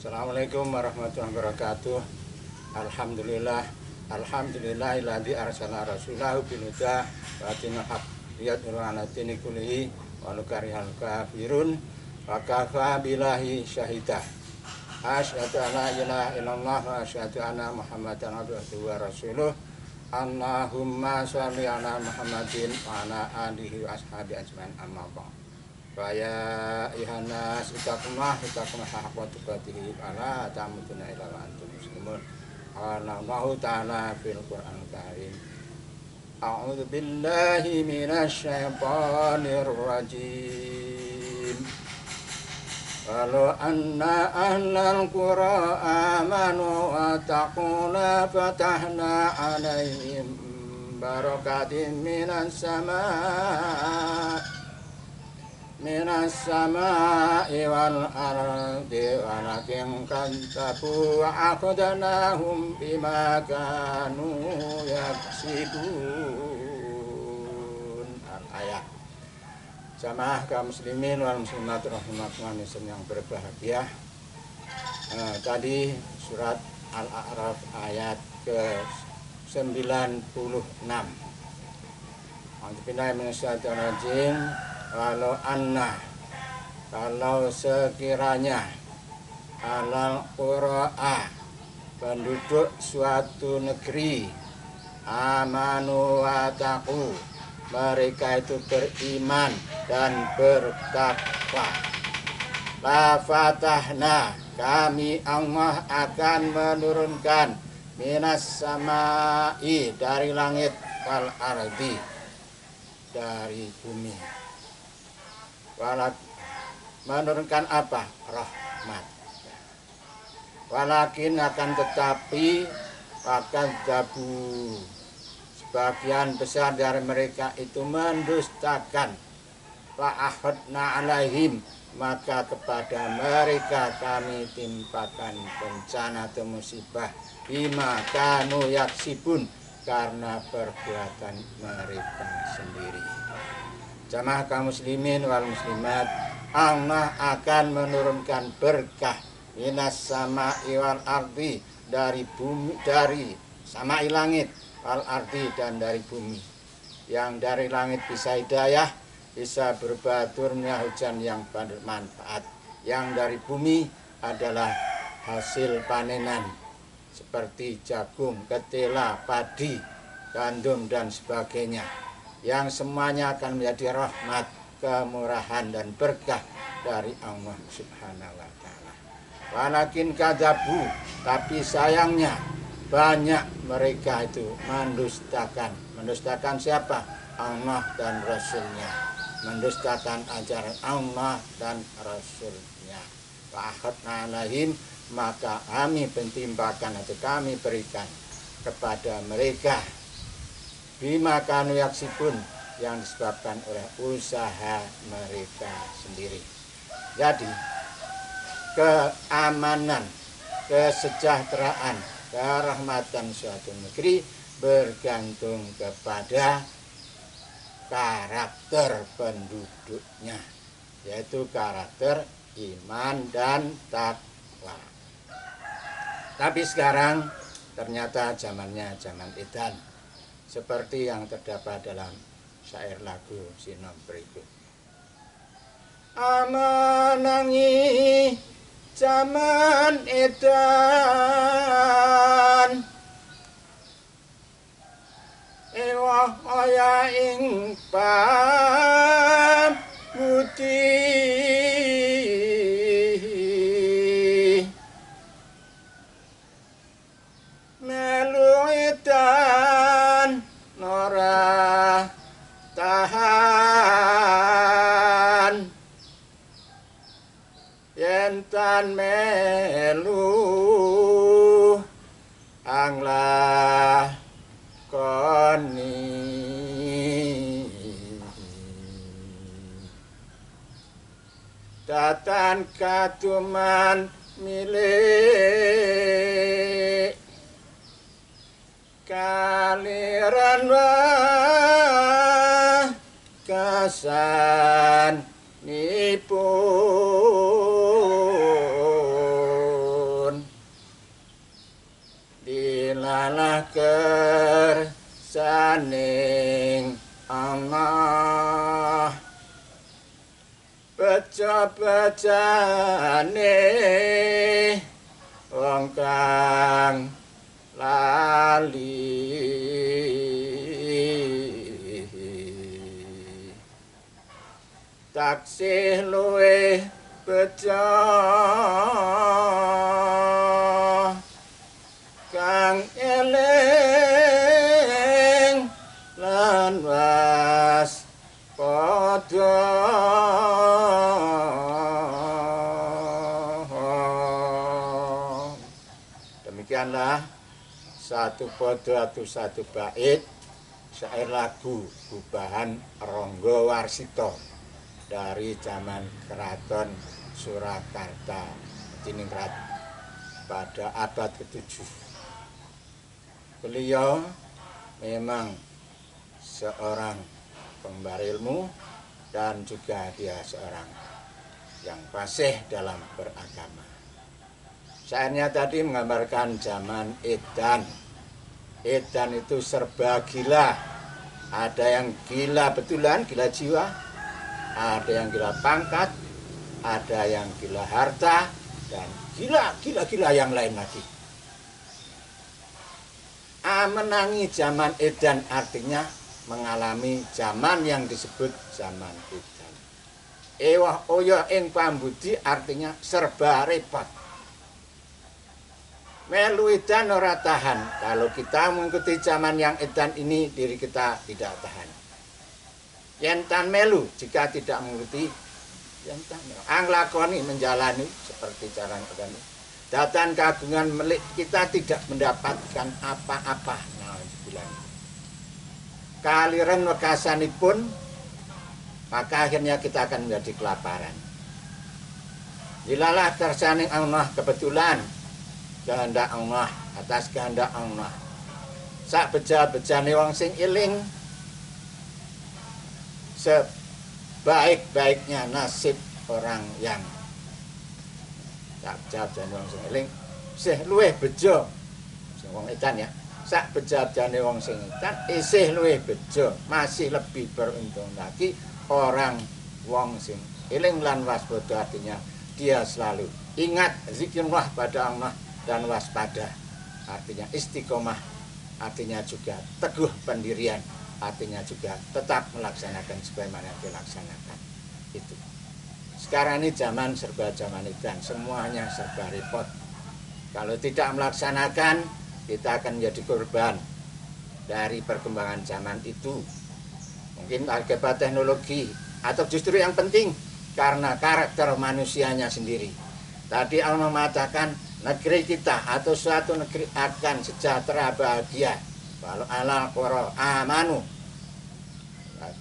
Assalamualaikum warahmatullahi wabarakatuh. Alhamdulillah. Alhamdulillahilladzi arsala rasulahu bil huda wa dinil haq liyudhhirahu 'ala dini kullihi walau karihal kafirun wa kafa billahi syahida. Asyhadu an la ilaha illallah wa asyhadu anna Muhammadan abduhu wa rasuluh. Allahumma sholli ala Muhammadin wa ala alihi wa ashabihi ajmain, amma ba'd. Faya ihanas itakumah haqqa tuqatih ala tamutunna illa wa antum muslimun. Allahu ta'ala fil Qur'anil Karim. A'udzu billahi minasy syaithanir rajim. Walau anna ahlal qura amanu wa taqula fatahna 'alaihim barakatin minas sama'i wal ardi walakin kadzabu wa akhadnahum bima kanu yaksibun. Ayat. Jamaah kaum muslimin wal muslimat rahimakumullah yang berbahagia. Tadi surat Al-A'raf ayat ke-96. Kalau sekiranya alal qura'a penduduk suatu negeri amanu wa taqu mereka itu beriman dan bertakwa, la fatahna kami Allah akan menurunkan minas sama'i dari langit wal ardi dari bumi. Menurunkan apa? Rahmat. Walakin akan tetapi akan dabu sebagian besar dari mereka itu mendustakan. Fa'ahadna alaihim maka kepada mereka kami timpakan bencana atau musibah bima kanu yaksibun karena perbuatan mereka sendiri. Jamaah kaum muslimin wal muslimat, Allah akan menurunkan berkah minas sama'i wal ardi dari bumi, dari sama'i langit wal ardi dan dari bumi. Yang dari langit bisa hidayah, bisa berupa turunnya hujan yang bermanfaat. Yang dari bumi adalah hasil panenan seperti jagung, ketela, padi, gandum dan sebagainya, yang semuanya akan menjadi rahmat, kemurahan dan berkah dari Allah Subhanahu wa taala. Walakin kadzabu, tapi sayangnya banyak mereka itu mendustakan. Mendustakan siapa? Allah dan Rasulnya. Mendustakan ajaran Allah dan Rasulnya. Wa akhadna alaihim maka kami pentimpakan atau kami berikan kepada mereka bima kanu yaksibun yang disebabkan oleh usaha mereka sendiri. Jadi keamanan, kesejahteraan, kerahmatan suatu negeri bergantung kepada karakter penduduknya, yaitu karakter iman dan takwa. Tapi sekarang ternyata zamannya zaman edan, seperti yang terdapat dalam syair lagu sinom berikut. Amanangi zaman edan, ewah aya ing pamutih melu edan nora tahan yentan melu anglah koni datan katuman milik kaliran wah kasan nipun Dalah kersaning Allah beca-becane wong kang lali taksih luwih beca kang eling lan waspada. Demikianlah satu podo atau satu bait syair lagu gubahan Rangga Warsita dari zaman Keraton Surakarta Tiningrat pada abad ke-7. Beliau memang seorang penggemar ilmu dan juga dia seorang yang fasih dalam beragama. Syairnya tadi menggambarkan zaman edan. Edan itu serba gila. Ada yang gila betulan, gila jiwa. Ada yang gila pangkat, ada yang gila harta, dan gila yang lain lagi. Menangi zaman edan artinya mengalami zaman yang disebut zaman edan. Ewah oyo ing pambudi artinya serba repot. Melu edan ora tahan. Kalau kita mengikuti zaman yang edan ini, diri kita tidak tahan. Yentan melu jika tidak mengikuti yentan anglakoni menjalani seperti cara edan. Datan kagungan milik kita tidak mendapatkan apa-apa. Nah, dibilang kaliren wekasanipun, maka akhirnya kita akan menjadi kelaparan. Dilalah kersaning Allah kebetulan kehendak Allah atas kehendak Allah. Sak beja-bejane wong sing eling sebaik-baiknya nasib orang yang tak beja-bejane wong sing eling isih luwih bejo sing wong edan ya. Sak beja-bejane wong sing edan isih luwih bejo, masih lebih beruntung lagi orang wong sing eling lan waspada, artinya dia selalu ingat zikrullah pada Allah dan waspada, artinya istiqomah, artinya juga teguh pendirian, artinya juga tetap melaksanakan sebagaimana dilaksanakan itu. Sekarang ini zaman serba zaman edan, semuanya serba repot. Kalau tidak melaksanakan, kita akan menjadi korban dari perkembangan zaman itu. Mungkin akibat teknologi atau justru yang penting karena karakter manusianya sendiri. Tadi Allah mengatakan negeri kita atau suatu negeri akan sejahtera bahagia kalau alal qura amanu.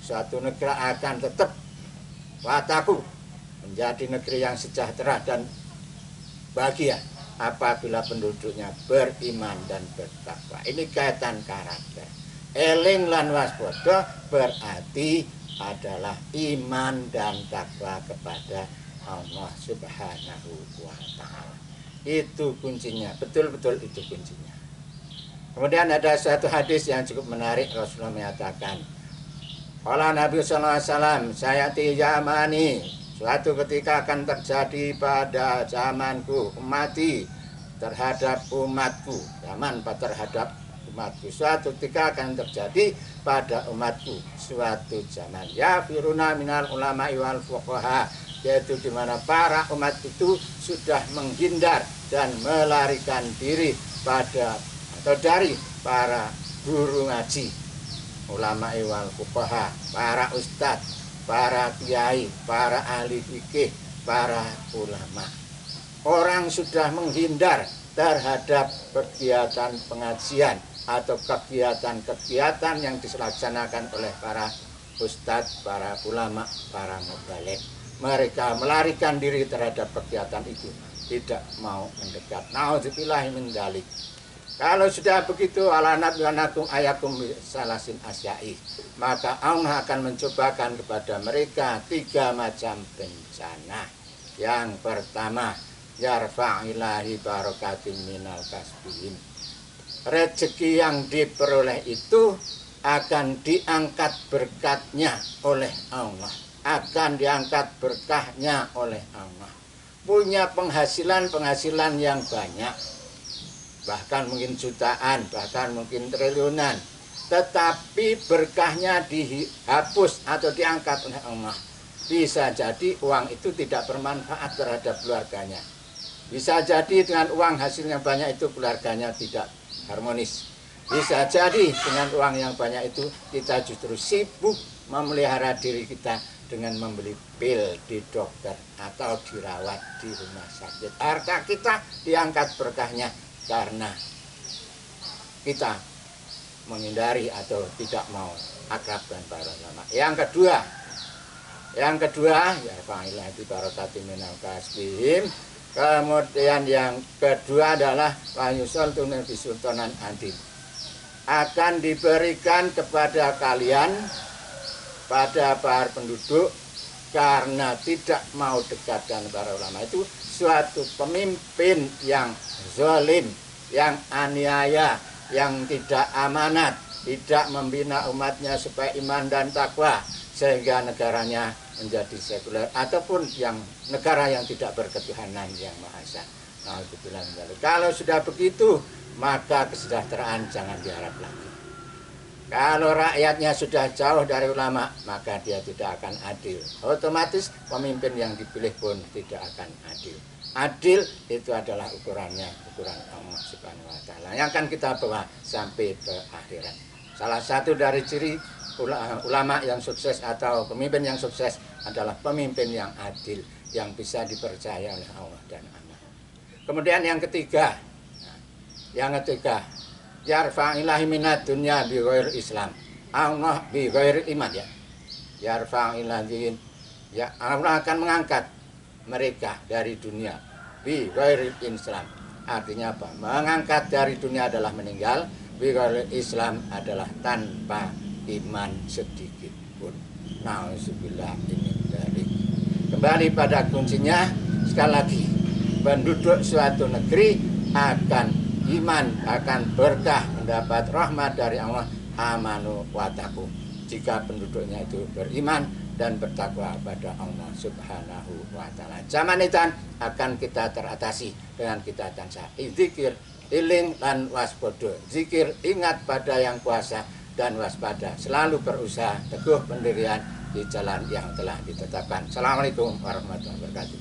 Suatu negeri akan tetap wataku menjadi negeri yang sejahtera dan bahagia apabila penduduknya beriman dan bertakwa. Ini kaitan karakter. Eling lan waspada berarti adalah iman dan takwa kepada Allah Subhanahu wa ta'ala. Itu kuncinya, betul-betul itu kuncinya. Kemudian ada satu hadis yang cukup menarik. Rasulullah menyatakan, qala Nabi sallallahu alaihi wasallam, sayati zamani, suatu ketika akan terjadi pada zamanku, umati terhadap umatku, zaman terhadap umatku, suatu ketika akan terjadi pada umatku suatu zaman, ya firuna minal ulama wal fuqaha, yaitu di mana para umat itu sudah menghindar dan melarikan diri pada atau dari para guru ngaji, ulama wal fuqaha, para ustadz, para kiai, para ahli fikih, para ulama. Orang sudah menghindar terhadap kegiatan pengajian atau kegiatan-kegiatan yang dilaksanakan oleh para ustadz, para ulama, para mubaligh. Mereka melarikan diri terhadap kegiatan itu, tidak mau mendekat. Nauzubillahi min dzalik. Kalau sudah begitu, ala nabiyanakum ayakum salasin asyai, maka Allah akan mencobakan kepada mereka 3 macam bencana. Yang pertama, yarfa'ilahi barakatin minal kasbihim. rezeki yang diperoleh itu akan diangkat berkatnya oleh Allah, akan diangkat berkahnya oleh Allah. Punya penghasilan yang banyak, bahkan mungkin jutaan, bahkan mungkin triliunan, tetapi berkahnya dihapus atau diangkat oleh Allah. Bisa jadi uang itu tidak bermanfaat terhadap keluarganya. Bisa jadi dengan uang hasilnya banyak itu keluarganya tidak harmonis. Bisa jadi dengan uang yang banyak itu kita justru sibuk memelihara diri kita dengan membeli pil di dokter atau dirawat di rumah sakit. Harta kita diangkat berkahnya karena kita menghindari atau tidak mau akrab dengan para ulama. Yang kedua ya fa'ilah di barakati minal kasbihim. Kemudian yang kedua adalah wayusol tunil bisultanan adil, akan diberikan kepada kalian, pada para penduduk, karena tidak mau dekat dengan para ulama itu suatu pemimpin yang zalim, yang aniaya, yang tidak amanat, tidak membina umatnya supaya iman dan takwa, sehingga negaranya menjadi sekuler ataupun yang negara yang tidak berketuhanan yang Maha Esa. Nah, kalau sudah begitu, maka kesejahteraan jangan diharap lagi. Kalau rakyatnya sudah jauh dari ulama, maka dia tidak akan adil. Otomatis pemimpin yang dipilih pun tidak akan adil. Adil itu adalah ukurannya, ukuran Allah Subhanahu wa taala yang akan kita bawa sampai ke akhirat. Salah satu dari ciri ulama yang sukses atau pemimpin yang sukses adalah pemimpin yang adil, yang bisa dipercaya oleh Allah dan amanah. Kemudian yang ketiga, yarfa'ilahi minad dunya bi ghairi Islam. Allah bi ghairi iman ya. Yarfa'ilahi, ya Allah akan mengangkat mereka dari dunia bi ghairi Islam. Artinya apa? Mengangkat dari dunia adalah meninggal, bi ghairi Islam adalah tanpa iman sedikit pun. Nauzubillah min dzalik. Kembali pada kuncinya, sekali lagi, penduduk suatu negeri akan iman, akan berkah, mendapat rahmat dari Allah, amanu wa taqu, jika penduduknya itu beriman dan bertakwa pada Allah Subhanahu wa taala. Zaman itu akan kita teratasi dengan kita tansah zikir, iling lan waspada. Zikir, ingat pada yang kuasa, dan waspada, selalu berusaha teguh pendirian di jalan yang telah ditetapkan. Assalamualaikum warahmatullahi wabarakatuh.